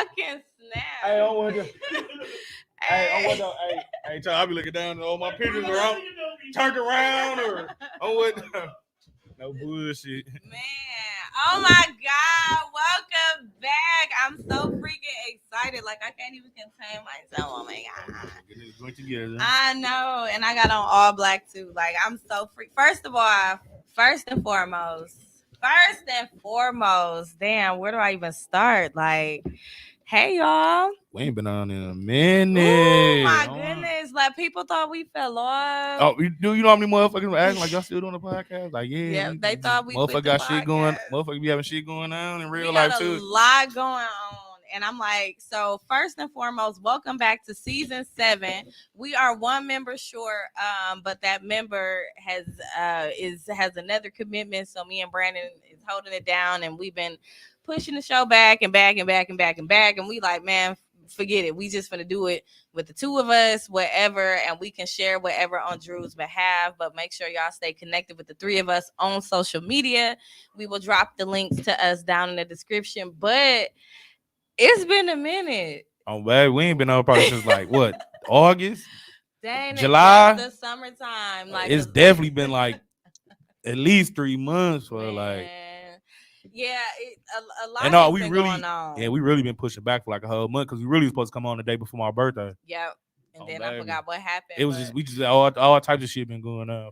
fucking snap. Hey, I want to. Hey, Charles, I be looking down at all my pictures around, turned around, or no bullshit. Man, oh my God, welcome back. I'm so freaking excited. Like, I can't even contain myself. Oh my God. I know, and I got on all black too. Like, I'm so free. First and foremost, damn, where do I even start? Like, hey, y'all. We ain't been on in a minute. Oh my goodness! Like, people thought we fell off. Oh, you know how many motherfuckers were acting like y'all still doing the podcast? Like, yeah, they thought we motherfucker got shit going. Motherfucker be having shit going on in real life too. A lot going on, and I'm like, so first and foremost, welcome back to season 7. We are one member short, but that member has another commitment. So me and Brandon is holding it down, and we've been pushing the show back and back and back and back and back, and we like, man, forget it. We just gonna do it with the two of us, whatever, and we can share whatever on Drew's behalf. But make sure y'all stay connected with the three of us on social media. We will drop the links to us down in the description. But it's been a minute. Oh, baby, we ain't been on probably since like what, August, Dang, July, the summertime. Like, it's definitely been like at least 3 months for like. Yeah, a lot. And has been going on. Yeah, we really been pushing back for like a whole month because we really supposed to come on the day before my birthday. Yep. And then I forgot what happened. It was we just all types of shit been going on.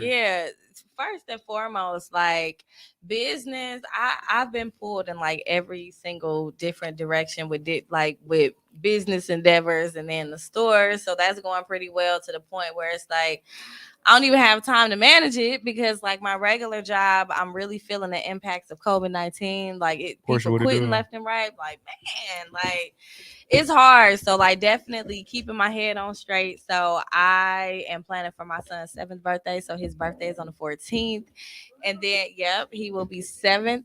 Yeah. First and foremost, like business, I've been pulled in like every single different direction with business endeavors, and then the stores. So that's going pretty well to the point where it's like I don't even have time to manage it because, like, my regular job, I'm really feeling the impacts of COVID-19. Like, people quitting left and right. Like, man, like, it's hard. So, like, definitely keeping my head on straight. So, I am planning for my son's 7th birthday. So, his birthday is on the 14th. And then, yep, he will be 7th.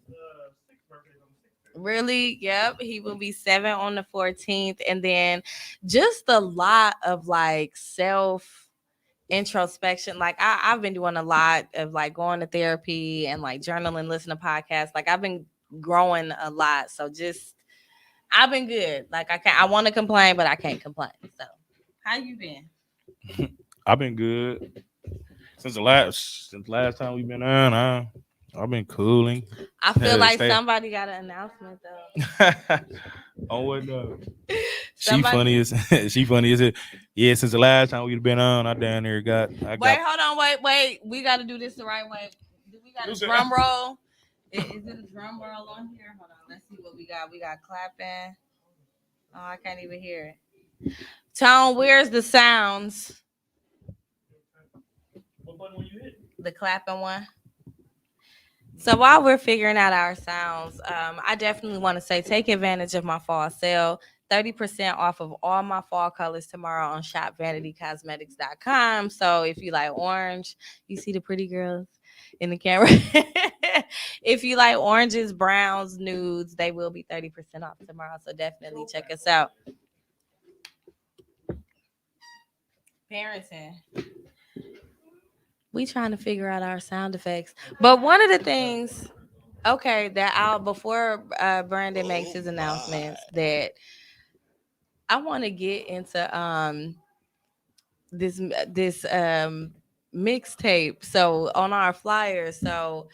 Really? Yep. He will be 7 on the 14th. And then just a lot of, like, introspection. Like I've been doing a lot of like going to therapy and like journaling, listening to podcasts. Like I've been growing a lot. So just I've been good. Like I want to complain, but I can't complain. So how you been? I've been good since the last time we've been on. I've been cooling. I feel like somebody got an announcement though. Oh what no. She funny as it. Yeah, since the last time we've been on, I down there got. Hold on, wait. We got to do this the right way. Do we got a drum roll? Is it a drum roll on here? Hold on, let's see what we got. We got clapping. Oh, I can't even hear it. Tone, where's the sounds? What button will you hit? The clapping one. So while we're figuring out our sounds, I definitely want to say take advantage of my fall sale. 30% off of all my fall colors tomorrow on shopvanitycosmetics.com. So if you like orange, you see the pretty girls in the camera. If you like oranges, browns, nudes, they will be 30% off tomorrow. So definitely check us out. Parenting. We trying to figure out our sound effects. But one of the things, that before Brandon makes his announcements, that I want to get into this mixtape. So on our flyers, so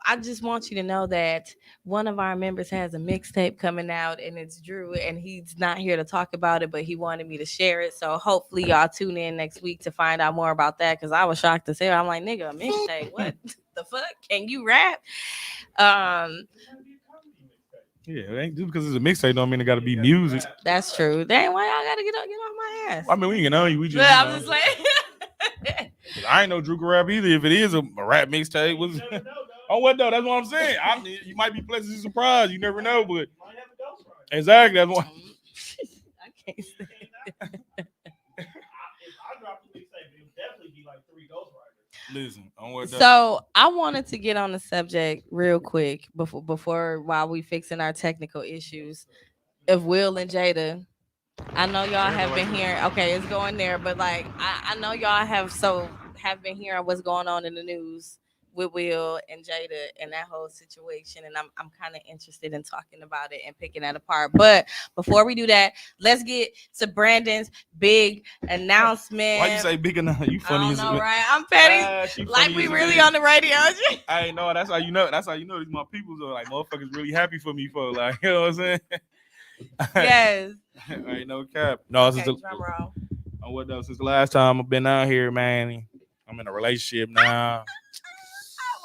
I just want you to know that one of our members has a mixtape coming out, and it's Drew, and he's not here to talk about it, but he wanted me to share it. So hopefully y'all tune in next week to find out more about that, because I was shocked as hell. I'm like, nigga, a mixtape? What the fuck? Can you rap? Yeah, it ain't just because it's a mixtape don't mean it got to be music. That's true. Dang, why y'all got to get off my ass? I mean, we ain't know you. We just. I'm just like. I ain't know Drew can rap either. If it is a rap mixtape, was. Oh, what though? That's what I'm saying. You might be pleasantly surprised. You never know, but exactly that's why. I can't say. If I dropped the mixtape, it would definitely be like 3 ghostwriters. Listen, on what though? So I wanted to get on the subject real quick before while we fixing our technical issues of Will and Jada. I know y'all have been hearing. Okay, it's going there, but like I know y'all have been hearing what's going on in the news with Will and Jada and that whole situation, and I'm kind of interested in talking about it and picking that apart. But before we do that, let's get to Brandon's big announcement. Why you say big enough? You I funny don't as know, a right? I'm petty. she Like funny we as a really bitch. on the radio. I know. That's how you know. That's how you know these my peoples are like motherfuckers really happy for me for like you know what I'm saying. Yes. Ain't no cap. No, Okay, since drum roll. what though? Since the last time I've been out here, man, I'm in a relationship now.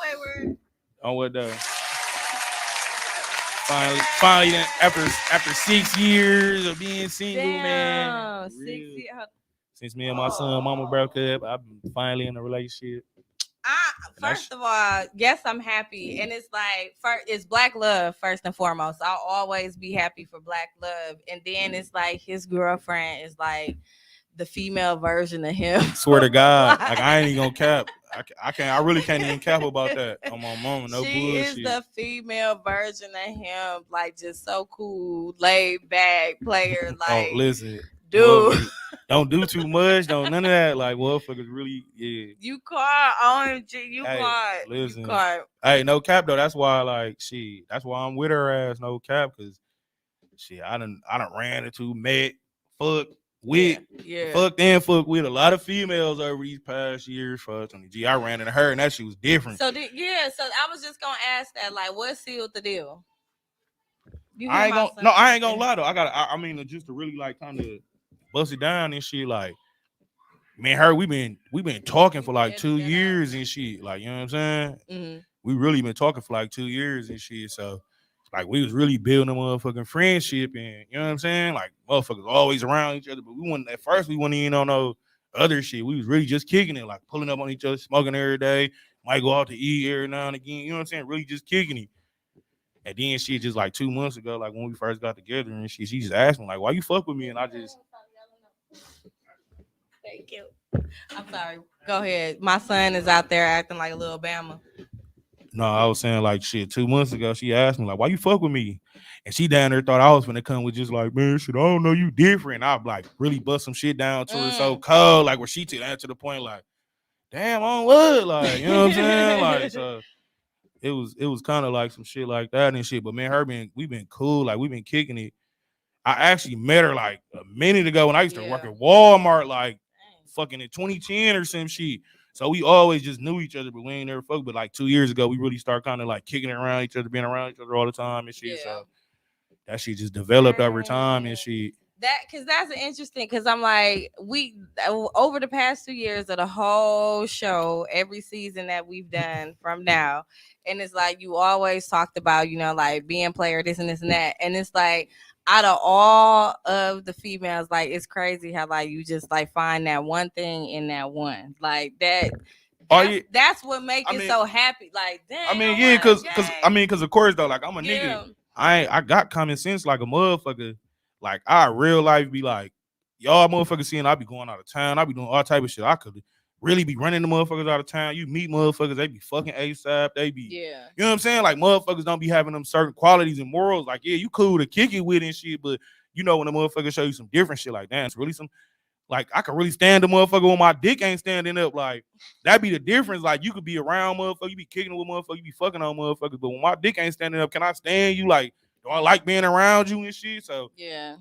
Wayward. On what though? Finally, after 6 years of being single, man. Damn, Real. 60. Since me and my son, mama broke up, I've been finally in a relationship. First of all, yes, I'm happy, and it's like first, it's black love first and foremost. I'll always be happy for black love, and then it's like his girlfriend is like the female version of him. Swear to God, like I ain't even gonna cap. I really can't even cap about that on my mama. No she bullshit. is the female version of him, like just so cool, laid back player. Like, oh, listen, dude, don't do too much. Don't none of that. Like motherfuckers really, yeah. you caught OMG, you Hey, caught, listen. you caught. Hey, no cap though. That's why like that's why I'm with her ass. No cap, cause I done ran into, met, fuck with, Yeah. fucked and fuck with a lot of females over these past years. Fuck on the G. I ran into her and that shit was different. So so I was just gonna ask that, like, what sealed the deal? I ain't gonna lie though. I mean, just to really like kind of bust it down and shit. Like, me and her, we been talking for like 2 years and shit. Like, you know what I'm saying? Mm-hmm. We really been talking for like 2 years and shit. So, like, we was really building a motherfucking friendship, and you know what I'm saying? Like, motherfuckers always around each other, but we wasn't in on no other shit. We was really just kicking it, like pulling up on each other, smoking every day. Might go out to eat every now and again. You know what I'm saying? Really just kicking it. And then she just like 2 months ago, like when we first got together, and she just asked me like, "Why you fuck with me?" And I just. Thank you. I'm sorry. Go ahead. My son is out there acting like a little Bama. No, I was saying like shit. 2 months ago, she asked me like, "Why you fuck with me?" And she down there thought I was gonna come with just like, "Man, shit, I don't know you different." I like really bust some shit down to her so cold, like where she took that to the point like, "Damn, on what?" Like, you know what I'm saying? Like, so it was kind of like some shit like that and shit. But man, we've been cool, like we've been kicking it. I actually met her like a minute ago when I used to work at Walmart, like fucking in 2010 or some shit. So we always just knew each other, but we ain't never fucked. But like 2 years ago, we really started kind of like kicking it around each other, being around each other all the time and shit. Yeah. So that shit just developed over time and shit. That's interesting, because I'm like, we over the past 2 years of the whole show, every season that we've done from now, and it's like you always talked about, you know, like being player, this and this and that, and it's like out of all of the females, like it's crazy how like you just like find that one thing in that one, like that. That's what makes it so happy. Like, damn. I mean, yeah, because of course though, like I'm a nigga. I got common sense like a motherfucker. Like I real life be like, y'all motherfuckers seeing I be going out of town. I be doing all type of shit. I could really be running the motherfuckers out of town. You meet motherfuckers, they be fucking ASAP. They be, you know what I'm saying? Like motherfuckers don't be having them certain qualities and morals. Like, yeah, you cool to kick it with and shit, but you know when a motherfucker show you some different shit like that, it's really some, like I could really stand the motherfucker when my dick ain't standing up. Like that be the difference. Like you could be around motherfucker, you be kicking with motherfucker, you be fucking on motherfuckers, but when my dick ain't standing up, can I stand you? Like, do I like being around you and shit? So yeah.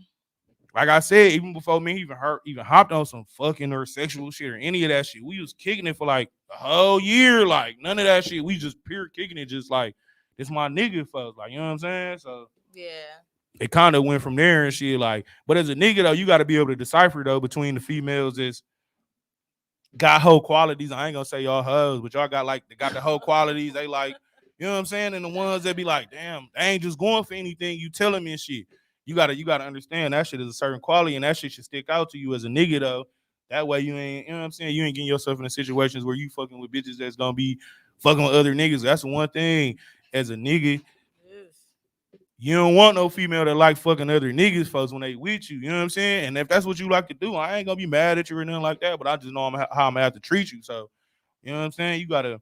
Like I said, even before me even hopped on some fucking or sexual shit or any of that shit, we was kicking it for like a whole year. Like none of that shit. We just pure kicking it, just like this my nigga folks. Like, you know what I'm saying? So yeah. It kind of went from there and shit. Like, but as a nigga though, you got to be able to decipher though between the females that's got whole qualities. I ain't gonna say y'all hoes, but y'all got the whole qualities. They like, you know what I'm saying? And the ones that be like, damn, they ain't just going for anything you telling me and shit. You gotta understand that shit is a certain quality, and that shit should stick out to you as a nigga though. That way you ain't, you know what I'm saying? You ain't getting yourself in situations where you fucking with bitches that's gonna be fucking with other niggas. That's the one thing as a nigga. You don't want no female that like fucking other niggas folks when they with you. You know what I'm saying? And if that's what you like to do, I ain't gonna be mad at you or nothing like that. But I just know how I'm gonna have to treat you. So, you know what I'm saying? You gotta.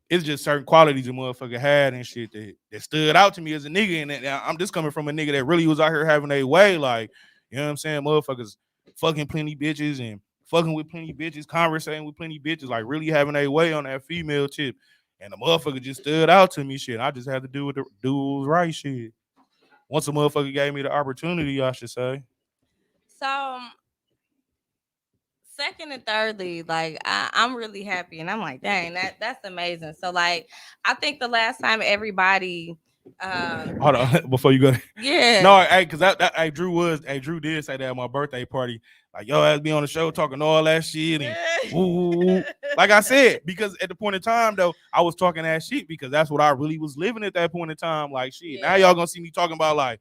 It's just certain qualities a motherfucker had and shit that stood out to me as a nigga. And I'm just coming from a nigga that really was out here having a way. Like, you know what I'm saying? Motherfuckers fucking plenty bitches and fucking with plenty bitches, conversating with plenty bitches, like really having a way on that female tip. And the motherfucker just stood out to me, shit. I just had to do what the do was right, shit. Once a motherfucker gave me the opportunity, I should say. So second and thirdly, like I'm really happy, and I'm like, dang, that's amazing. So like, I think the last time everybody, Hold on, before you go. yeah, No, hey, cause hey, Drew did say that at my birthday party. Like, yo, ass be on the show talking all that shit and woo. Like I said, because at the point in time though, I was talking that shit because that's what I really was living at that point in time. Like shit. Now y'all gonna see me talking about like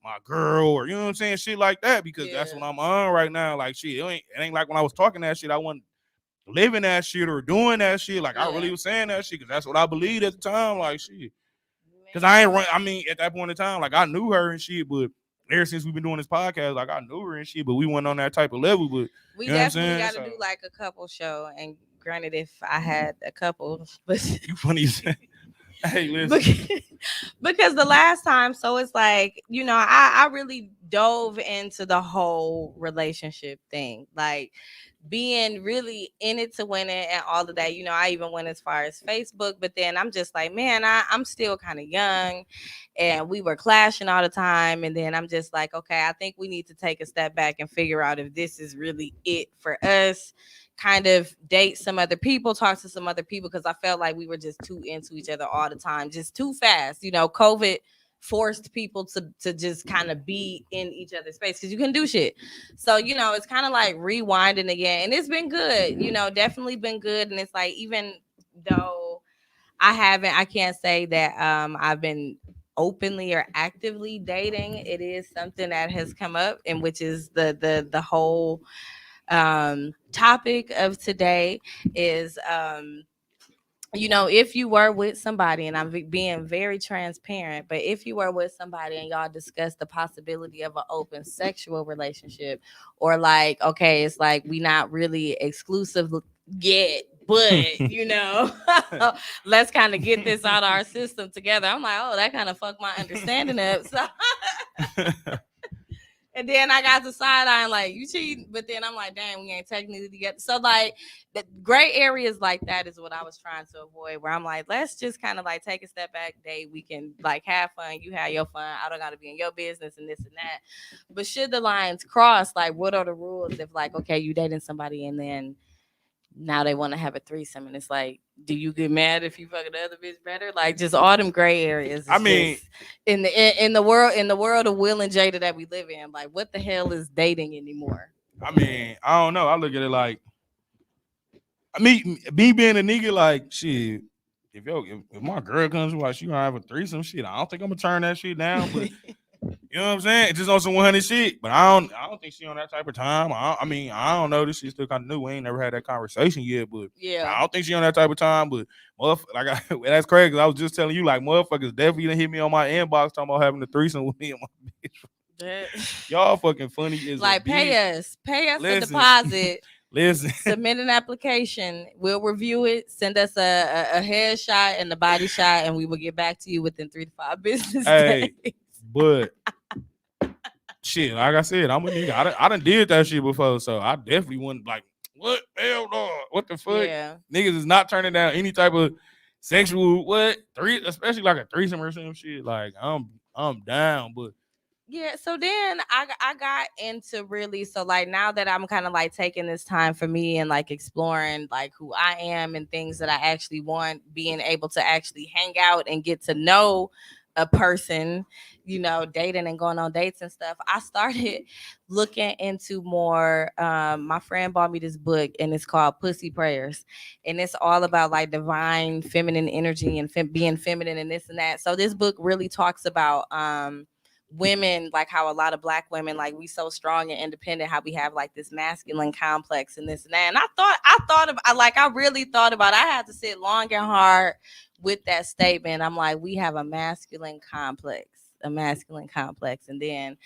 my girl or you know what I'm saying, shit like that, because that's what I'm on right now. Like shit, it ain't like when I was talking that shit, I wasn't living that shit or doing that shit. Like I really was saying that shit because that's what I believed at the time. Like shit. Cause I mean, at that point in time, like I knew her and shit, but ever since we've been doing this podcast, like I knew her and shit, but we went on that type of level. But we you know definitely got to do like a couple show. And granted, if I had a couple, but you funny. Hey, listen. Because the last time, so it's like, you know, I really dove into the whole relationship thing, like being really in it to win it and all of that. You know, I even went as far as Facebook, but then I'm just like, man, I'm still kind of young and we were clashing all the time. And then I'm just like, okay, I think we need to take a step back and figure out if this is really it for us. Kind of date some other people, talk to some other people, because I felt like we were just too into each other all the time, just too fast. You know, COVID forced people to just kind of be in each other's space because you can do shit. So, you know, it's kind of like rewinding again. And it's been good, you know, definitely been good. And it's like, even though I can't say that I've been openly or actively dating, it is something that has come up, and which is the whole topic of today is you know, if you were with somebody, and I'm being very transparent, but if you were with somebody and y'all discuss the possibility of an open sexual relationship, or like, okay, it's like we not really exclusive yet, but you know, let's kind of get this out of our system together. I'm like, oh, that kind of fucked my understanding up. So and then I got the side eye like, you cheating, but then I'm like, damn, we ain't technically together. So like the gray areas like that is what I was trying to avoid, where I'm like, let's just kind of like take a step back, date. We can like have fun. You have your fun. I don't got to be in your business and this and that. But should the lines cross, like what are the rules if like, okay, you dating somebody and then now they want to have a threesome, and it's like, do you get mad if you fuck the other bitch better? Like just all them gray areas. I mean, in the world of Will and Jada that we live in, like what the hell is dating anymore? I mean, I don't know. I look at it like, me being a nigga, like shit. If my girl comes like she gonna have a threesome, shit, I don't think I'm gonna turn that shit down. But you know what I'm saying? It's just on some 100 shit. But I don't think she on that type of time. I mean, I don't know. This shit still kind of new. We ain't never had that conversation yet. But yeah, I don't think she on that type of time. But that's crazy. Cause I was just telling you, like, motherfuckers definitely done hit me on my inbox talking about having a threesome with me and my bitch. Y'all fucking funny as like pay us a deposit. Listen, submit an application. We'll review it. Send us a headshot and a body shot, and we will get back to you within 3 to 5 business days. But shit, like I said, I'm a nigga. I done did that shit before, so I definitely wouldn't like, what? Hell no. What the fuck? Yeah. Niggas is not turning down any type of sexual especially like a threesome or some shit. Like I'm down, but yeah, so then I got into really, so like now that I'm kind of like taking this time for me and like exploring like who I am and things that I actually want, being able to actually hang out and get to know a person, you know, dating and going on dates and stuff, I started looking into more. My friend bought me this book and it's called Pussy Prayers, and it's all about like divine feminine energy and being feminine and this and that. So this book really talks about women, like how a lot of Black women, like we so strong and independent, how we have like this masculine complex and this and that. And I really thought about it. I had to sit long and hard with that statement. I'm like, we have a masculine complex. And then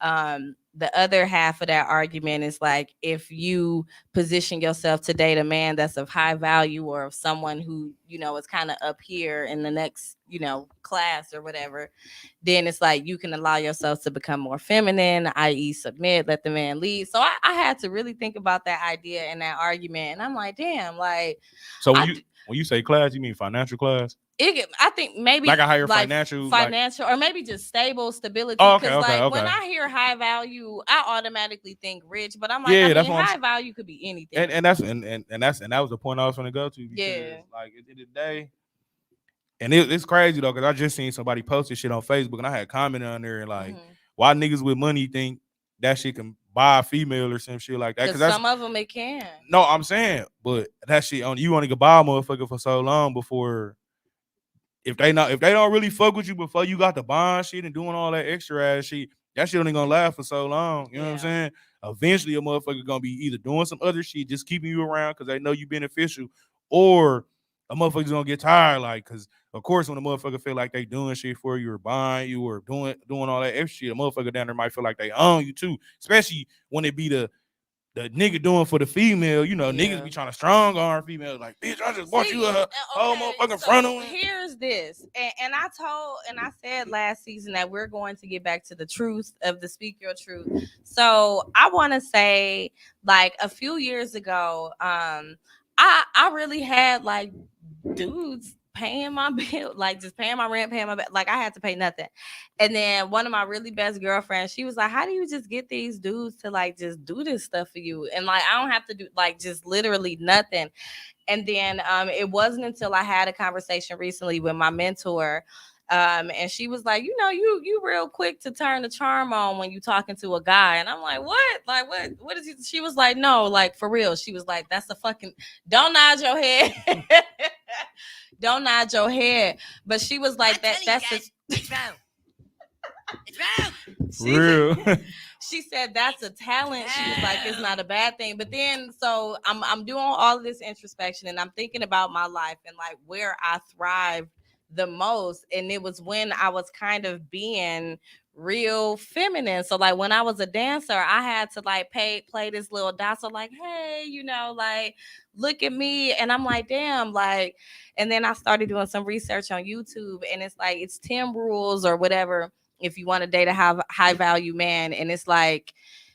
the other half of that argument is like, if you position yourself to date a man that's of high value or of someone who, you know, is kind of up here in the next class or whatever, then it's like you can allow yourself to become more feminine, i.e. submit, let the man lead. So I had to really think about that idea and that argument. And I'm like, damn, like. So when you say class, you mean financial class? I think maybe like a higher financial, or maybe just stability. Oh, Because okay. when I hear high value, I automatically think rich. But I'm like, Yeah, I mean, high value could be anything. And that was the point I was going to go to. Because, like, at the end of the day, and it's crazy though, because I just seen somebody post this shit on Facebook, and I had commented on there and like, why niggas with money think that shit can buy a female or some shit like that? Because some of them it can. No, I'm saying, but that shit you only can buy a motherfucker for so long before. If they don't really fuck with you before you got the bond shit and doing all that extra ass shit, that shit only gonna last for so long. You know what I'm saying? Eventually, a motherfucker gonna be either doing some other shit, just keeping you around because they know you beneficial, or a motherfucker's gonna get tired. Like, because of course, when a motherfucker feel like they doing shit for you or buying you or doing all that extra shit, a motherfucker down there might feel like they own you too. Especially when it be the nigga doing for the female, niggas be trying to strong arm females like, bitch, I just bought you a whole motherfucking frontal. Here's this, and I said last season that we're going to get back to the truth of the Speak Your Truth. So I want to say, like, a few years ago, I really had like dudes paying my bill, like just paying my rent, paying my bill. Like I had to pay nothing. And then one of my really best girlfriends, she was like, how do you just get these dudes to like just do this stuff for you? And like I don't have to do like just literally nothing. And then it wasn't until I had a conversation recently with my mentor. And she was like, you real quick to turn the charm on when you talking to a guy. And I'm like, what? Like, what is it? She was like, no, like for real. She was like, that's a fucking, don't nod your head. Don't nod your head. But she was like, it's real. She said that's a talent. She was like, it's not a bad thing. But then, so I'm doing all of this introspection and I'm thinking about my life and like where I thrived the most. And it was when I was kind of being real feminine. So like when I was a dancer, I had to like play this little docile, like, hey, like, look at me. And I'm like, damn, like, and then I started doing some research on YouTube and it's like, it's 10 rules or whatever if you want to date a high value man. And it's like,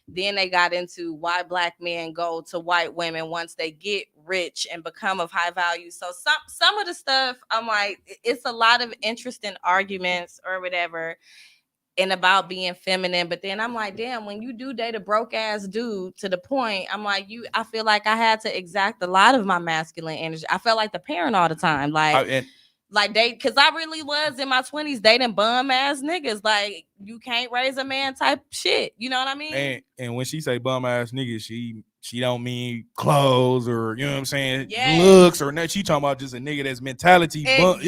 then they got into why Black men go to white women once they get rich and become of high value. So some of the stuff, I'm like, it's a lot of interesting arguments or whatever and about being feminine. But then I'm like, damn, when you do date a broke ass dude to the point, I'm like, I feel like I had to exact a lot of my masculine energy. I felt like the parent all the time. Because I really was in my 20s dating bum ass niggas. Like, you can't raise a man type shit. You know what I mean? And when she say bum ass niggas, she don't mean clothes or, you know what I'm saying, looks or nothing. She talking about just a nigga that's mentality. You know what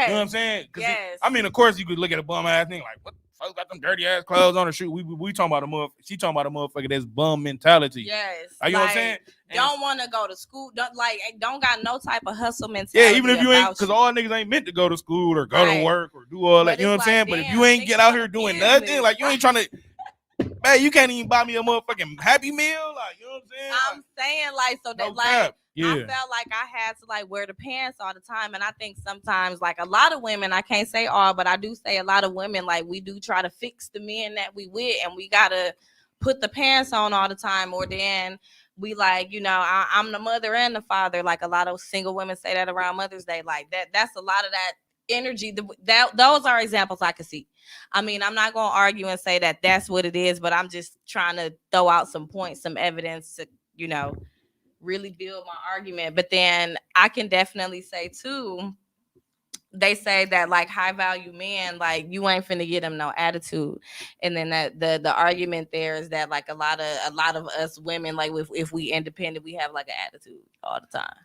I'm saying? I mean, of course, you could look at a bum ass nigga like, what the fuck got them dirty ass clothes on the shoot? We talking about a motherfucker. She talking about a motherfucker that's bum mentality. Yes. You know what I'm saying? Don't want to go to school. Don't got no type of hustle mentality. Yeah, even if you ain't, because all niggas ain't meant to go to school or go to work or do all that. You know what I'm saying? But if you ain't get out here doing nothing, like you ain't trying to, man, you can't even buy me a motherfucking Happy Meal. Like, you know what I'm saying? I'm saying like, so that like, I felt like I had to like wear the pants all the time. And I think sometimes like a lot of women, I can't say all, but I do say a lot of women, like we do try to fix the men that we with and we got to put the pants on all the time, or then we like, I'm the mother and the father. Like a lot of single women say that around Mother's Day. Like that's a lot of that energy. Those are examples I could see. I mean, I'm not going to argue and say that that's what it is, but I'm just trying to throw out some points, some evidence to, really build my argument. But then I can definitely say too, they say that like high value men, like you ain't finna get them no attitude. And then that the argument there is that like a lot of us women, like if we independent, we have like an attitude all the time.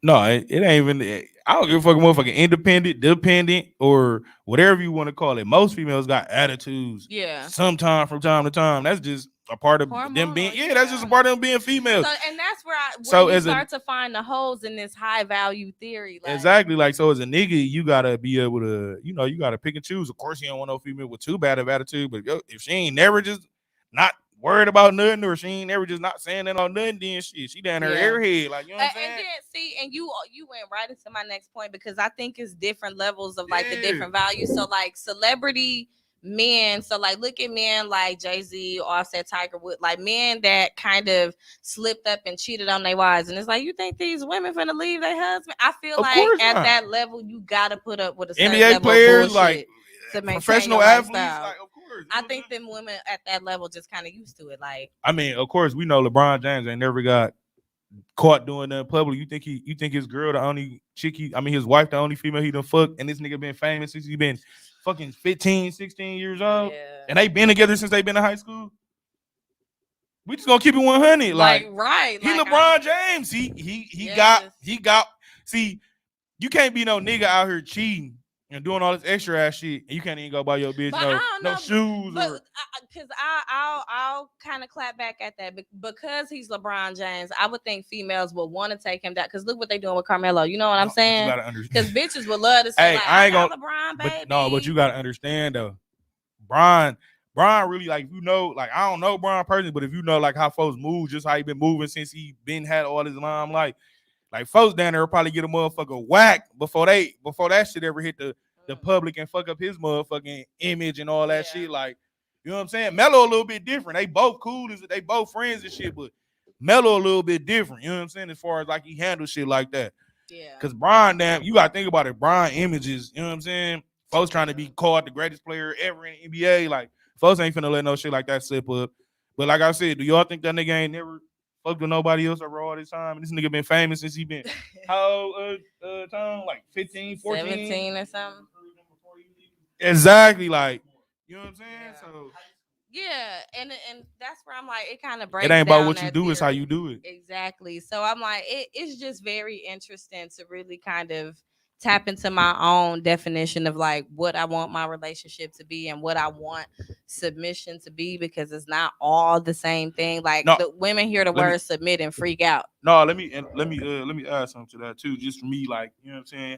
No, it ain't even. I don't give a fuck, motherfucking independent, dependent, or whatever you want to call it. Most females got attitudes. Yeah. Sometime from time to time. That's just a part of them being. Yeah, that's just a part of them being females. So, and that's where you start to find the holes in this high value theory. Like, exactly. Like, so as a nigga, you gotta be able to, you gotta pick and choose. Of course, you don't want no female with too bad of attitude, but if she ain't never just not worried about nothing, or she ain't never just not saying that on nothing. Then shit, she down her airhead, like, you know what I'm saying? And then see, and you went right into my next point, because I think it's different levels of like the different values. So like celebrity men, so like look at men like Jay-Z, Offset, Tiger Woods, like men that kind of slipped up and cheated on their wives, and it's like, you think these women finna leave their husband? I feel like at that level you gotta put up with a certain NBA level players, of like to professional athletes, like, of course. I think them women at that level just kind of used to it. Like, I mean, of course, we know LeBron James ain't never got caught doing that in public. You think his girl the only chick his wife the only female he done fucked, and this nigga been famous since he been fucking 15, 16 years old, and they been together since they been in high school. We just gonna keep it 100, like right. He like, LeBron James. He got. See, you can't be no nigga out here cheating and doing all this extra ass shit, and you can't even go buy your bitch no shoes. But because I'll kind of clap back at that, because he's LeBron James. I would think females would want to take him down, because look what they doing with Carmelo. You know what I'm saying? Because bitches would love to say, hey, like, I ain't gonna LeBron, baby. But you gotta understand though, Brian really, like, you know, like, I don't know Brian personally, but if you know like how folks move, just how he been moving since he been had all his limelight, like folks down there will probably get a motherfucker whack before that shit ever hit the public and fuck up his motherfucking image and all that shit. Like, you know what I'm saying? Melo a little bit different. They both cool, they both friends and shit, but Melo a little bit different. You know what I'm saying? As far as like he handles shit like that. Yeah. Because Brian, damn, you gotta think about it. Brian images, you know what I'm saying? Folks trying to be called the greatest player ever in the NBA, like. Folks ain't finna let no shit like that slip up. But like I said, do y'all think that nigga ain't never fucked with nobody else over all this time? This nigga been famous since he been how time? Like 15, 14? 17 or something. Exactly, like, you know what I'm saying? Yeah. So yeah, and that's where I'm like, it kind of breaks. It ain't about what you do, theory. It's how you do it. Exactly. So I'm like, it's just very interesting to really kind of tap into my own definition of like what I want my relationship to be and what I want submission to be, because it's not all the same thing. Like, the women hear the word submit and freak out. No, let me add something to that too. Just for me, like, you know what I'm saying?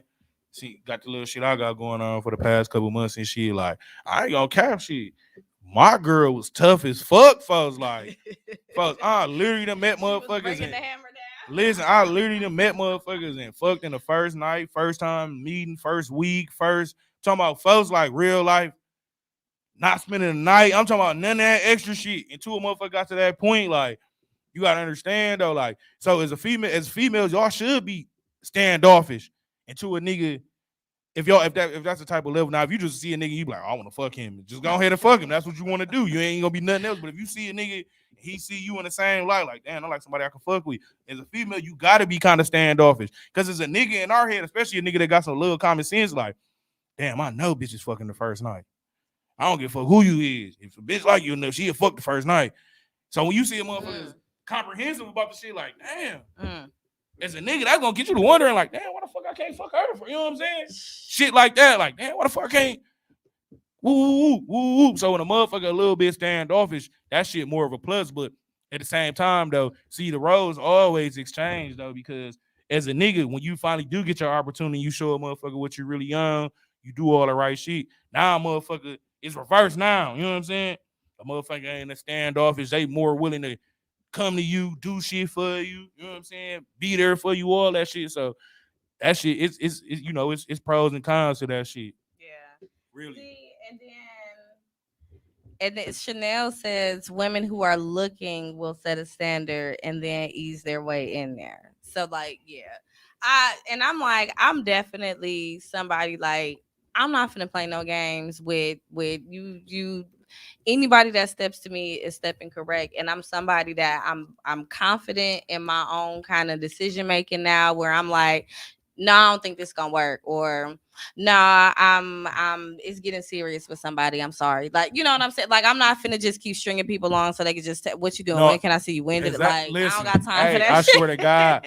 See, got the little shit I got going on for the past couple months and shit. Like, I ain't gonna cap shit. My girl was tough as fuck, folks. Like, folks, I literally done met motherfuckers. Listen, I literally done met motherfuckers and fucked in the first night, first time meeting, first week, talking about folks like real life, not spending the night. I'm talking about none of that extra shit. Until a motherfucker got to that point, like, you gotta understand though, like, so as females, y'all should be standoffish. Until a nigga, if that's the type of level. Now, if you just see a nigga, you be like, I want to fuck him. Just go ahead and fuck him. That's what you want to do. You ain't gonna be nothing else. But if you see a nigga, he see you in the same light, like, damn, I like somebody I can fuck with. As a female, you gotta be kind of standoffish. Because as a nigga in our head, especially a nigga that got some little common sense, like, damn, I know bitches fucking the first night. I don't give a fuck who you is. If a bitch like you enough, she'll fuck the first night. So when you see a motherfucker comprehensive about the shit, like, damn. As a nigga, that's gonna get you to wondering, like, damn, why the fuck I can't fuck her for? You know what I'm saying? Shit like that, like, damn, why the fuck I can't? Woo. So when a motherfucker a little bit standoffish, that shit more of a plus. But at the same time, though, see, the roles always exchange, though, because as a nigga, when you finally do get your opportunity, you show a motherfucker what you really on, you do all the right shit. Now a motherfucker is reversed now. You know what I'm saying? A motherfucker ain't a standoffish. They more willing to come to you, do shit for you. You know what I'm saying? Be there for you, all that shit. So that shit, it's you know, it's pros and cons to that shit. Yeah, really. See, and then Chanel says women who are looking will set a standard and then ease their way in there. So like, yeah, I'm like, I'm definitely somebody, like, I'm not finna play no games with you. Anybody that steps to me is stepping correct, and I'm somebody that I'm confident in my own kind of decision making now, where I'm like, no, I don't think this gonna work, or no, I'm it's getting serious with somebody. I'm sorry, like, you know what I'm saying? Like, I'm not finna just keep stringing people along so they can just what you doing? When can I see you? When did it? Like, listen, I don't got time for that. I shit. swear to God.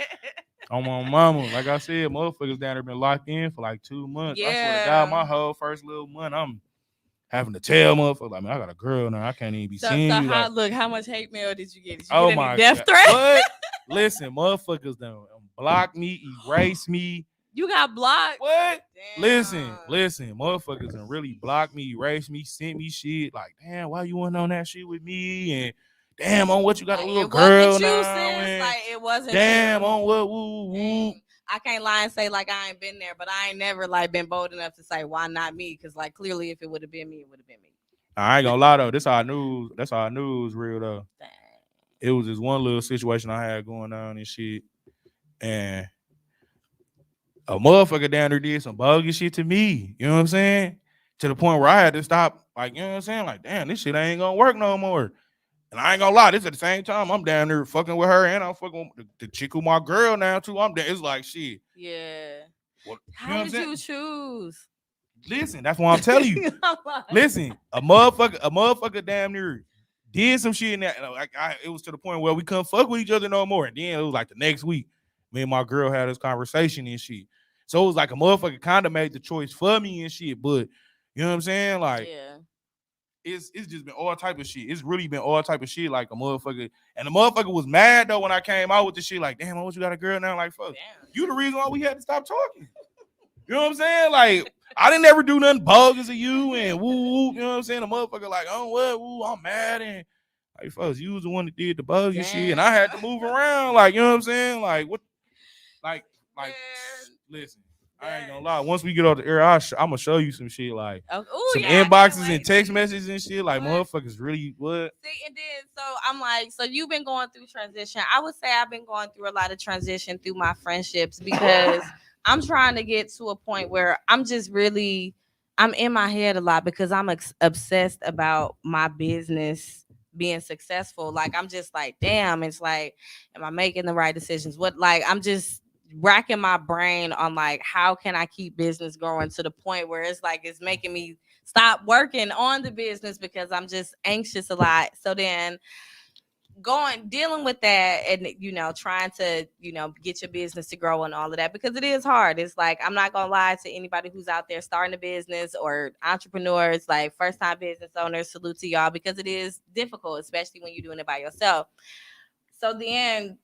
On my mama, like I said, motherfuckers down there been locked in for like 2 months. Yeah. I swear to God, my whole first little month, I'm having to tell motherfuckers, like, man, I got a girl now. I can't even be seeing you. So like, how much hate mail did you get? Did you get any death threat? What? Listen, motherfuckers done block me, erase me. You got blocked? What? Damn. Listen, motherfuckers done really block me, erase me, sent me shit. Like, damn, why you wasn't on that shit with me? And damn, on what you got a little it girl wasn't you, now? sis. Like it wasn't. Damn, you. on what? Woo, woo. I can't lie and say like I ain't been there, but I ain't never like been bold enough to say why not me? Because like clearly, if it would have been me, it would have been me. I ain't gonna lie though. That's how I knew. That's how I knew it was real though. Dang. It was this one little situation I had going on and shit, and a motherfucker down there did some bogus shit to me. You know what I'm saying? To the point where I had to stop. Like, you know what I'm saying? Like, damn, this shit ain't gonna work no more. And I ain't gonna lie, this at the same time, I'm down there fucking with her and I'm fucking with the chick who my girl now too. I'm there. It's like shit. Yeah. What, How did you choose? Listen, that's what I'm telling you. Listen, a motherfucker damn near did some shit in that. Like it was to the point where we couldn't fuck with each other no more. And then it was like the next week, me and my girl had this conversation and shit. So it was like a motherfucker kind of made the choice for me and shit. But you know what I'm saying? Like, yeah. It's just been all type of shit. It's really been all type of shit. Like a motherfucker, and the motherfucker was mad though when I came out with the shit. Like, damn, what you got a girl now? Like, fuck, you the reason why we had to stop talking. You know what I'm saying? Like, I didn't ever do nothing bogus to you and woo. You know what I'm saying? The motherfucker like, oh what? Woo, I'm mad and like, fuck, you was the one that did the bogus shit, and I had to move around. Like, you know what I'm saying? Like, what? Like, listen. I ain't gonna lie. Once we get off the air, I'm gonna show you some shit like some inboxes and text messages and shit. Like motherfuckers really what? See, and then so I'm like, so you've been going through transition. I would say I've been going through a lot of transition through my friendships because I'm trying to get to a point where I'm in my head a lot because I'm obsessed about my business being successful. Like I'm just like, damn, it's like, am I making the right decisions? I'm just racking my brain on like how can I keep business growing to the point where it's like it's making me stop working on the business because I'm just anxious a lot. So then dealing with that and trying to get your business to grow and all of that, because it is hard. It's like, I'm not gonna lie to anybody who's out there starting a business or entrepreneurs, like first time business owners, salute to y'all, because it is difficult, especially when you're doing it by yourself. So then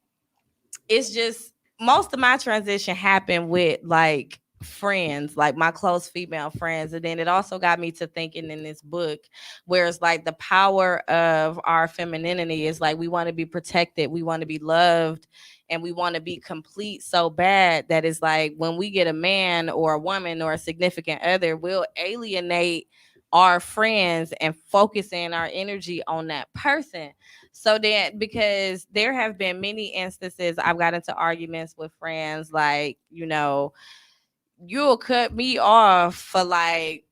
it's just, most of my transition happened with like friends, like my close female friends. And then it also got me to thinking in this book where it's like the power of our femininity is like, we want to be protected, we want to be loved, and we want to be complete so bad that it's like when we get a man or a woman or a significant other, we'll alienate our friends and focusing our energy on that person. So then, because there have been many instances I've got into arguments with friends, like, you'll cut me off for like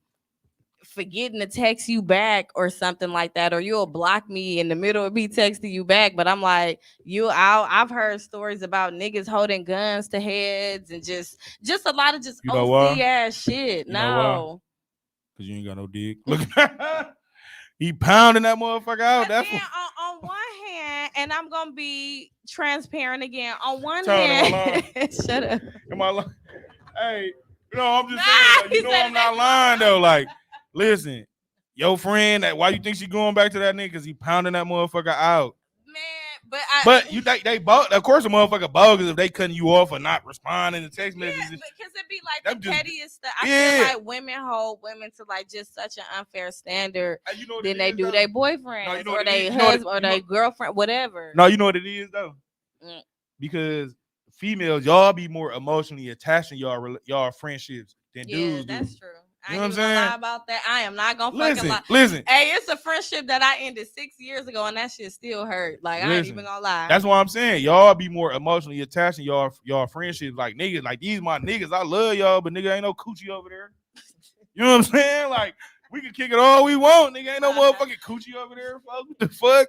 forgetting to text you back or something like that, or you'll block me in the middle of me texting you back. But I'm like, I've heard stories about niggas holding guns to heads and just a lot of just OC ass shit. No. Because you ain't got no dick. Look, he pounding that motherfucker out. That's on one hand, and I'm gonna be transparent again. On one hand, shut up. Am I lying? Hey, I'm just saying. Like, I'm not lying though. Like, listen, your friend, why you think she going back to that nigga? Because he pounding that motherfucker out. But you think they both? Of course, a motherfucker bogus if they cutting you off or not responding to text messages. Because it be like the pettiest stuff. I feel like women hold women to like just such an unfair standard than they do their boyfriends or their husband or their girlfriend, whatever. No, you know what it is though, because females, y'all be more emotionally attached in y'all friendships than dudes. That's true. You know what I'm saying? Lie about that. I am not gonna fucking lie. Listen. Hey, it's a friendship that I ended 6 years ago, and that shit still hurt. Like, I ain't even gonna lie. That's what I'm saying. Y'all be more emotionally attached in y'all friendships. Like niggas, like these my niggas. I love y'all, but nigga ain't no coochie over there. You know what I'm saying? Like, we can kick it all we want. Nigga ain't no motherfucking coochie over there. Fuck, what the fuck?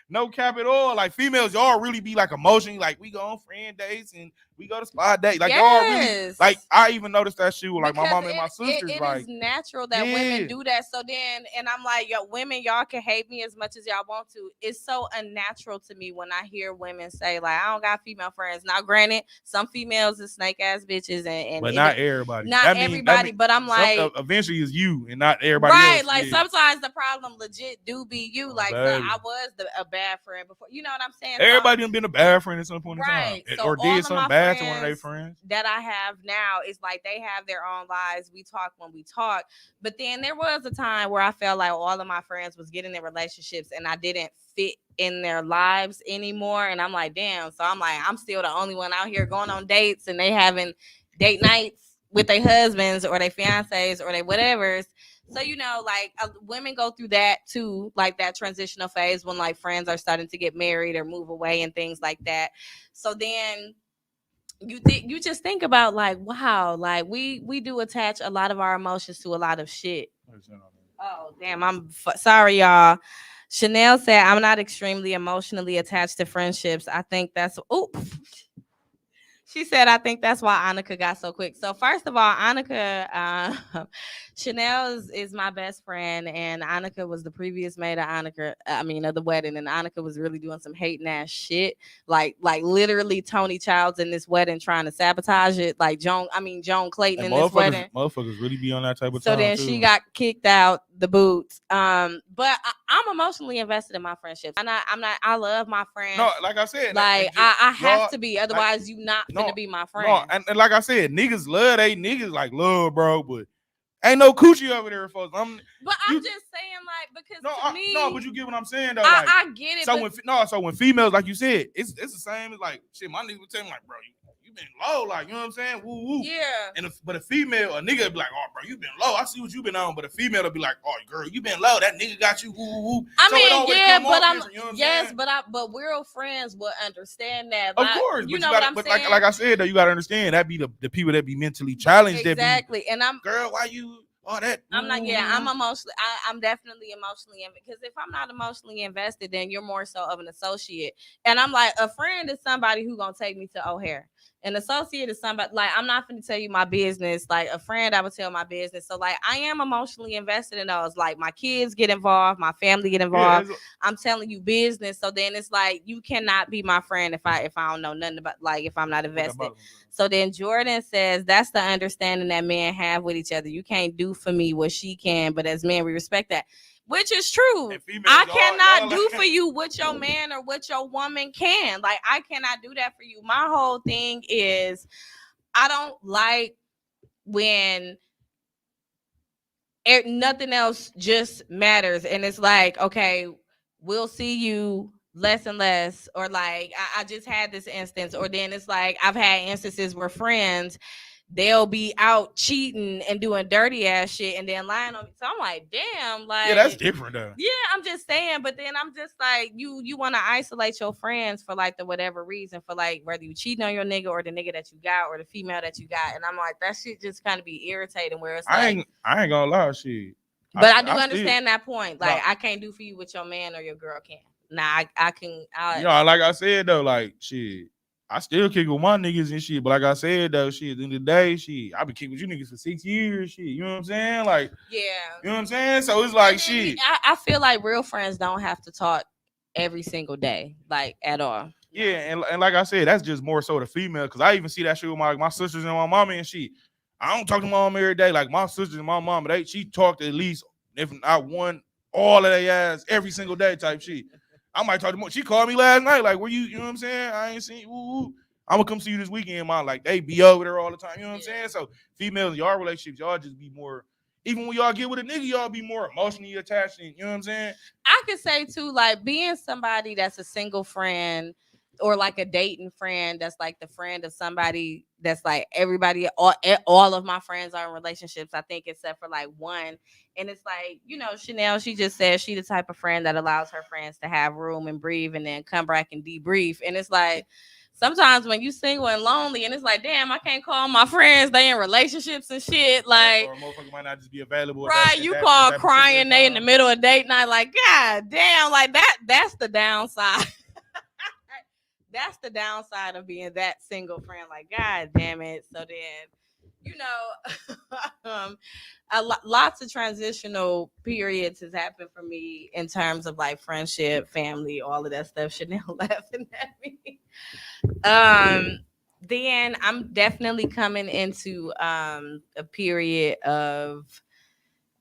No cap at all. Like females, y'all really be like emotionally, like we go on friend dates and we go to spa dates. Like y'all really, like I even noticed that shit with like my mom and my sisters. It like is natural that women do that. So then, and I'm like, yo, women, y'all can hate me as much as y'all want to. It's so unnatural to me when I hear women say like, I don't got female friends. Now, granted, some females are snake ass bitches, but not everybody. Not everybody. But I'm like, eventually is you and not everybody. Right? Else, like sometimes the problem legit do be you. Like I was was a bad friend before. You know what I'm saying? Everybody done been a bad friend at some point in time, Right. So or all did of something my bad to one of their friends friends. that I have now is like they have their own lives. We talk when we talk. But then there was a time where I felt like all of my friends was getting in relationships and I didn't fit in their lives anymore. And I'm like, damn. So I'm like, I'm still the only one out here going on dates and they having date nights with their husbands or their fiancés or their whatevers. So, you know, like women go through that too, like that transitional phase when like friends are starting to get married or move away and things like that. So then you just think about like, wow, like we do attach a lot of our emotions to a lot of shit. Oh, damn, sorry, y'all. Chanel said, I'm not extremely emotionally attached to friendships. I think that's, she said, I think that's why Annika got so quick. So first of all, Annika, Chanel is my best friend, and Annika was the previous maid of of the wedding, and Annika was really doing some hating ass shit, like literally Tony Childs in this wedding trying to sabotage it, like Joan Clayton in this wedding. Motherfuckers really be on that type of so time. So then too. She got kicked out the boots. But I'm emotionally invested in my friendships. I love my friends. No, like I said, like I have to be, otherwise like, you not gonna be my friend. No, and like I said, niggas love they niggas like love, bro, but ain't no coochie over there, folks. I'm just saying, like, because to me, no, but you get what I'm saying though. I get it. So when females, like you said, it's the same as like shit. My niggas would tell me like, bro, you been low, like, you know what I'm saying? Woo woo. Yeah. But a female, a nigga be like, oh, bro, you been low. I see what you been on. But a female will be like, oh, girl, you been low. That nigga got you. Woo woo woo. But real friends will understand that. Of course, you know what I'm saying. Like I said though, you gotta understand that be the people that be mentally challenged. Exactly, and girl, why you? Oh, that I'm not. Yeah, I'm emotionally. I'm definitely emotionally because if I'm not emotionally invested, then you're more so of an associate. And I'm like, a friend is somebody who gonna take me to O'Hare. An associate is somebody like I'm not going to tell you my business. Like a friend, I would tell my business. So like I am emotionally invested in those. Like my kids get involved, my family get involved. Yeah, I'm telling you business. So then it's like you cannot be my friend if I don't know nothing about, like, if I'm not invested. So then Jordan says that's the understanding that men have with each other. You can't do for me what she can, but as men we respect that. Which is true. I cannot do for you what your man or what your woman can. Like, I cannot do that for you. My whole thing is I don't like when nothing else just matters. And it's like, okay, we'll see you less and less. Or like, I just had this instance. Or then it's like, I've had instances where friends, they'll be out cheating and doing dirty ass shit and then lying on me. So I'm like, damn, like, yeah, that's different though. Yeah, I'm just saying, but then I'm just like, you want to isolate your friends for like the whatever reason, for like whether you cheating on your nigga or the nigga that you got or the female that you got, and I'm like, that shit just kind of be irritating. Where it's I ain't gonna lie, shit. But I do understand that point. Like, I can't do for you what your man or your girl can. Nah, I can. You know, like I said though, like shit. I still kick with my niggas and shit, but like I said though, shit, at the end of the day, shit, I been kicking with you niggas for 6 years, shit. You know what I'm saying? Like, yeah, you know what I'm saying? So it's like, shit. I feel like real friends don't have to talk every single day, like at all. Yeah, and like I said, that's just more so the female, because I even see that shit with my sisters and my mama and shit. I don't talk to my mom every day. Like my sisters and my mama, she talked at least, if not one, all of their ass every single day type shit. I might talk to more. She called me last night, like, where you know what I'm saying? I ain't seen you. I'm gonna come see you this weekend, man. Like, they be over there all the time, you know what I'm saying? So females, y'all relationships, y'all just be more, even when y'all get with a nigga, y'all be more emotionally attached, and you know what I'm saying? I could say too, like, being somebody that's a single friend or like a dating friend that's like the friend of somebody that's like everybody, all of my friends are in relationships, I think, except for like one. And it's like, you know, Chanel, she just says she the type of friend that allows her friends to have room and breathe and then come back and debrief. And it's like, sometimes when you single and lonely and it's like, damn, I can't call my friends, they in relationships and shit. Like, or a motherfucker might not just be available. Right, you call crying, they in the middle of date night, like, God damn, like that's the downside. That's the downside of being that single friend. Like, God damn it. So then, you know, lots of transitional periods has happened for me in terms of like friendship, family, all of that stuff. Chanel laughing at me. Then I'm definitely coming into a period of,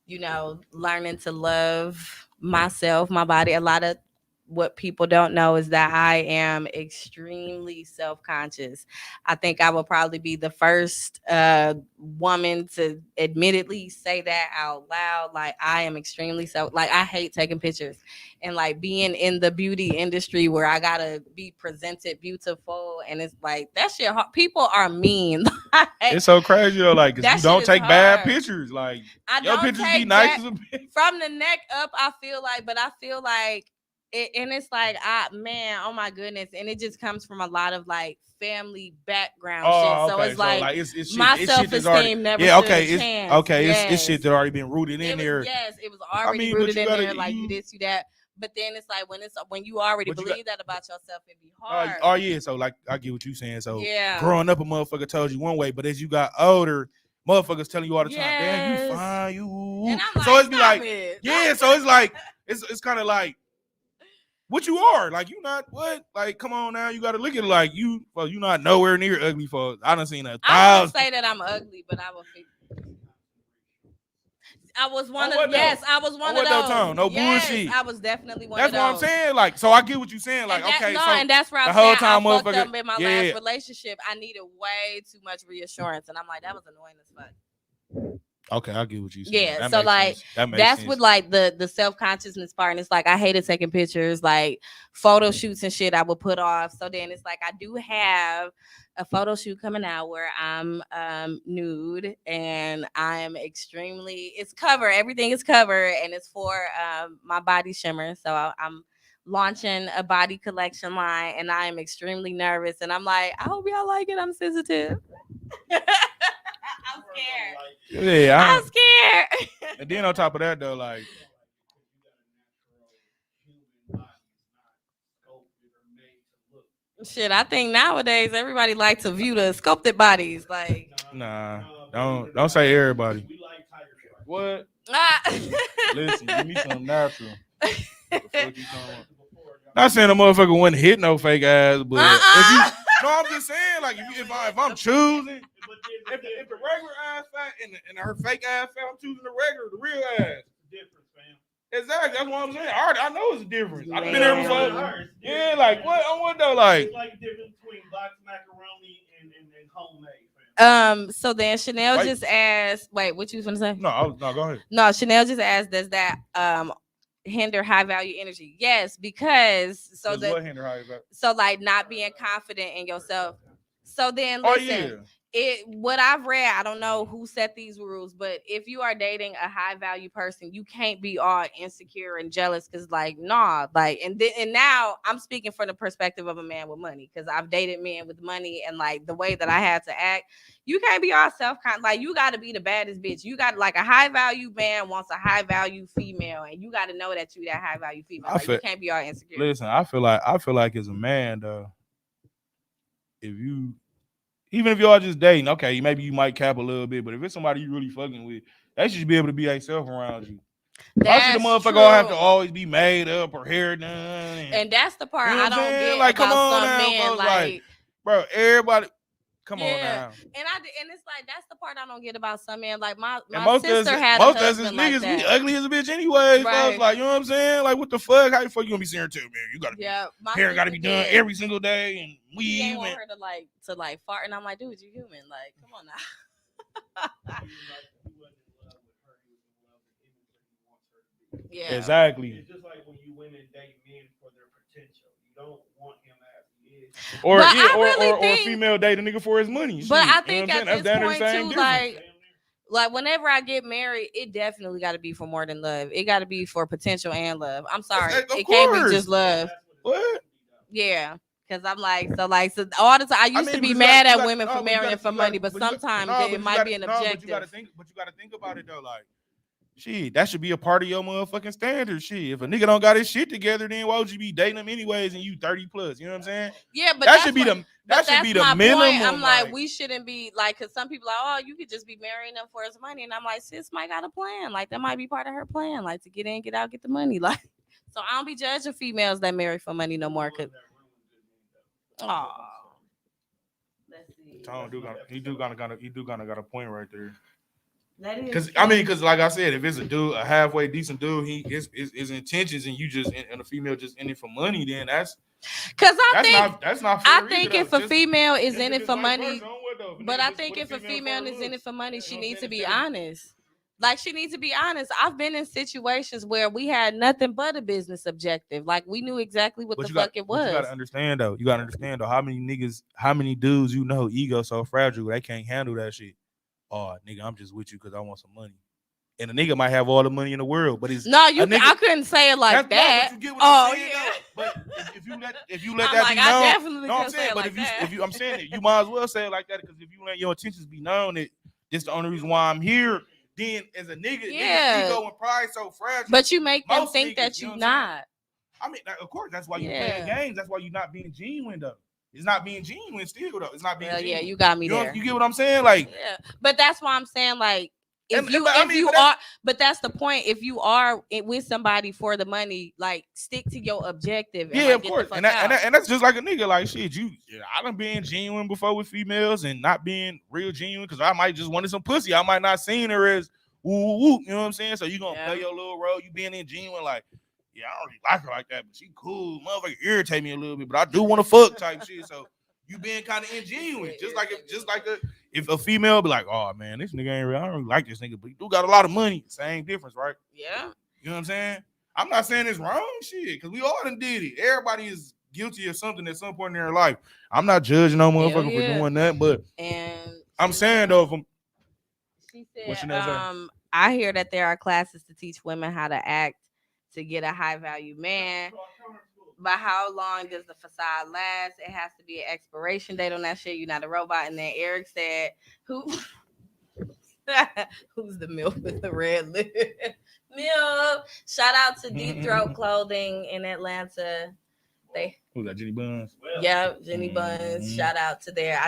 you know, learning to love myself, my body. A lot of what people don't know is that I am extremely self-conscious. I think I will probably be the first woman to admittedly say that out loud. Like I am extremely like I hate taking pictures and like being in the beauty industry where I gotta be presented beautiful, and it's like that shit. People are mean. It's so crazy though, like because you don't take bad pictures. Like your pictures be nice from the neck up. I feel like it, and it's like man, oh my goodness, and it just comes from a lot of like family background shit. So it's like it's my self-esteem never it's shit that already been rooted in there. Yes, it was already rooted in there. Like you this, you that. But then it's like when you already believe that about yourself, it'd be hard. Oh yeah, so like I get what you're saying. So growing up, a motherfucker told you one way, but as you got older, motherfuckers telling you all the time, "Damn, you fine, you." And I'm like, so it's be like, so it's like it's kind of like what you are. Like you not what? Like come on now, you got to look at it like you. Well, you not nowhere near ugly. For I done seen 1,000. I don't say that I'm ugly, but I will. I was one of I was one of those. No bullshit. I was definitely one of those. That's what I'm saying. Like, so I get what you're saying. Like, and that's where I'm saying I fucked up in my last relationship. I needed way too much reassurance, and I'm like, that was annoying as fuck. Okay, I get what you saying. Yeah, so like that's with like the self-consciousness part, and it's like I hated taking pictures, like photo shoots and shit I would put off. So then it's like I do have a photo shoot coming out where I'm nude and I'm extremely everything is covered, and it's for my body shimmer. So I'm launching a body collection line, and I am extremely nervous, and I'm like, I hope y'all like it. I'm sensitive. I'm scared. Yeah, I'm scared. And then on top of that though, like shit, I think nowadays everybody likes to view the sculpted bodies. Like, nah, don't say everybody. What? Listen, give me some natural. Not saying a motherfucker wouldn't hit no fake ass, but if you, no, I'm just saying like if I'm choosing, if the regular ass fat and her fake ass fat, I'm choosing the real ass. Difference, fam. Exactly, that's what I'm saying. I know it's a difference. I've been there before. Yeah, like what? On what though? Like it's like the difference between box macaroni and homemade. So then Chanel just asked. Wait, what you was gonna say? No, go ahead. No, Chanel just asked, does that hinder high value energy? Yes, because what hinder high value? So like not being confident in yourself. So then listen. What I've read, I don't know who set these rules, but if you are dating a high value person, you can't be all insecure and jealous because like and now I'm speaking from the perspective of a man with money, because I've dated men with money, and like the way that I had to act, you can't be all self-conscious. Like you got to be the baddest bitch. You got like a high value man wants a high value female, and you got to know that you that high value female. Like, you can't be all insecure. Listen, I feel like as a man though, even if y'all just dating, okay, maybe you might cap a little bit, but if it's somebody you really fucking with, they should be able to be themselves around you. That's the motherfucker all have to always be made up or hair done. And that's the part I don't get like, about come on some now, men. Like, bro, everybody, come on now. And it's like that's the part I don't get about some men. Like my most sister had most a husband niggas, like we ugly as a bitch anyway. Right. Like, you know what I'm saying? Like, what the fuck? How the fuck you gonna be seeing too, man? You gotta hair gotta be done every single day, and we ain't want her to fart, and I'm like, dude, you human? Like, come on now. Yeah, exactly. It's just like when you women date men for their potential. You don't want him as he is. Or female date a nigga for his money. But I think at this point too, like whenever I get married, it definitely got to be for more than love. It got to be for potential and love. I'm sorry, it can't be just love. What? Yeah. Because I'm like, so all the time, I used to be mad at women for marrying for money, but sometimes it might be an objective. But you got to think about it though, like, shit, that should be a part of your motherfucking standard. Shit, if a nigga don't got his shit together, then why would you be dating him anyways? And you 30 plus, you know what I'm saying? Yeah, but that should be the minimum. Point. I'm like, we shouldn't be like, because some people are like, oh, you could just be marrying him for his money, and I'm like, sis might got a plan. Like that might be part of her plan, like to get in, get out, get the money. Like, so I don't be judging females that marry for money no more. Cause, let's see. Tone do got a point right there. Because like I said, if it's a dude, a halfway decent dude, his intentions, and you just and a female just in it for money, then that's not fair. I think if a female is in it for money, but I think if a female is in it for money, she needs to be honest. Like, she needs to be honest. I've been in situations where we had nothing but a business objective. Like, we knew exactly what the fuck it was. You gotta understand though. How many dudes ego so fragile they can't handle that shit. Oh, nigga, I'm just with you because I want some money. And a nigga might have all the money in the world, but it's I couldn't say it like that. You get what I'm saying, but if you let that be known, I definitely couldn't say it like that. I'm saying it, you might as well say it like that, because if you let your intentions be known that this the only reason why I'm here, then as a nigga, nigga's ego and pride so fragile. But you make them think that you're not. I mean, of course, that's why you play games. That's why you're not being genuine though. It's not being genuine still though. It's not being genuine. Yeah, you got me there. You get what I'm saying? Like, yeah, but that's why I'm saying, like, but that's the point. If you are with somebody for the money, like, stick to your objective. And, of course. And that's just like a nigga. Like, shit, I done been genuine before with females and not being real genuine because I might just wanted some pussy. I might not seen her as woo, you know what I'm saying? So you gonna play your little role. You being in genuine, like, yeah, I don't really like her like that, but she cool. Motherfucker irritate me a little bit, but I do want to fuck type shit. So you being kind of ingenuine, if a female be like, oh man, this nigga ain't real. I don't really like this nigga, but he do got a lot of money. Same difference, right? Yeah. You know what I'm saying? I'm not saying it's wrong shit, because we all done did it. Everybody is guilty of something at some point in their life. I'm not judging no motherfucker for doing that, but I'm saying though, she said, I hear that there are classes to teach women how to act to get a high value man. But how long does the facade last? It has to be an expiration date on that shit. You're not a robot. And then Eric said, who's the MILF with the red lip? MILF. I'm out to Deep Throat Clothing in Atlanta. Who's that, Jenny Buns? Yeah, Jenny Buns. Shout out to there.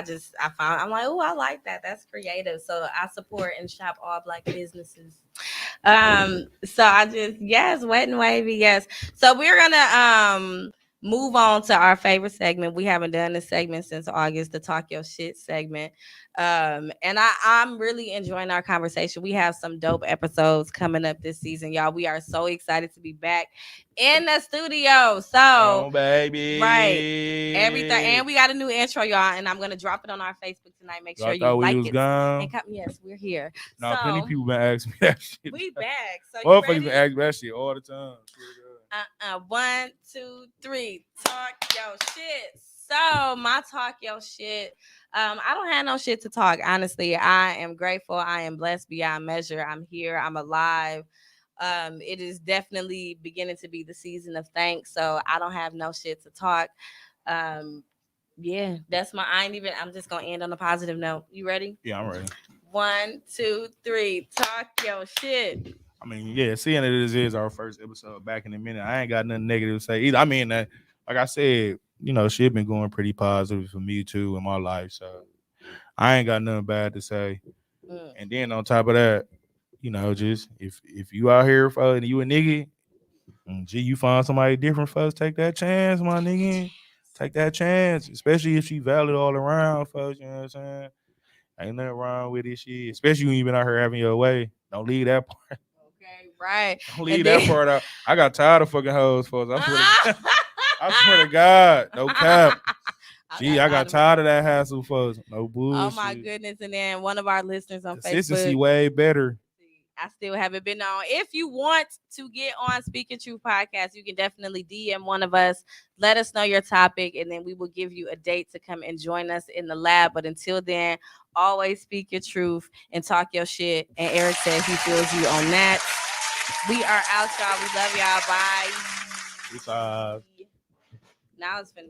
I'm like, oh, I like that. That's creative. So I support and shop all Black businesses. So Wet and Wavy, yes. So we're gonna move on to our favorite segment. We haven't done this segment since August, the Talk Your Shit segment. And I'm really enjoying our conversation. We have some dope episodes coming up this season, y'all. We are so excited to be back in the studio. So, baby, right, everything, and we got a new intro, y'all. And I'm gonna drop it on our Facebook tonight. Make sure you like it. Yes, we're here. No, plenty of people been asking me that shit. We back. So motherfuckers been asking me that shit all the time. 1, 2, 3. Talk your shit. So my talk your shit. I don't have no shit to talk. Honestly, I am grateful. I am blessed beyond measure. I'm here. I'm alive. It is definitely beginning to be the season of thanks. So I don't have no shit to talk. Yeah, that's I'm just gonna end on a positive note. You ready? Yeah, I'm ready. 1, 2, 3. Talk your shit. I mean, yeah, seeing that this is our first episode back in a minute, I ain't got nothing negative to say either. I mean, like I said, shit been going pretty positive for me too in my life, so I ain't got nothing bad to say. And then on top of that, just if you out here and you a nigga, you find somebody different, folks, take that chance, my nigga. Take that chance, especially if she valid all around, folks. You know what I'm saying? Ain't nothing wrong with this shit, especially when you been out here having your way. Don't leave that part. Okay, right. Don't leave that part out. I got tired of fucking hoes, folks. I swear to God, no cap. I got tired of that hassle, folks. No bullshit. Oh my goodness! And then one of our listeners on Consistency Facebook, way better. I still haven't been on. If you want to get on Speaking Truth podcast, you can definitely DM one of us. Let us know your topic, and then we will give you a date to come and join us in the lab. But until then, always speak your truth and talk your shit. And Eric said he feels you on that. We are out, y'all. We love y'all. Bye. Peace out. Now it's finna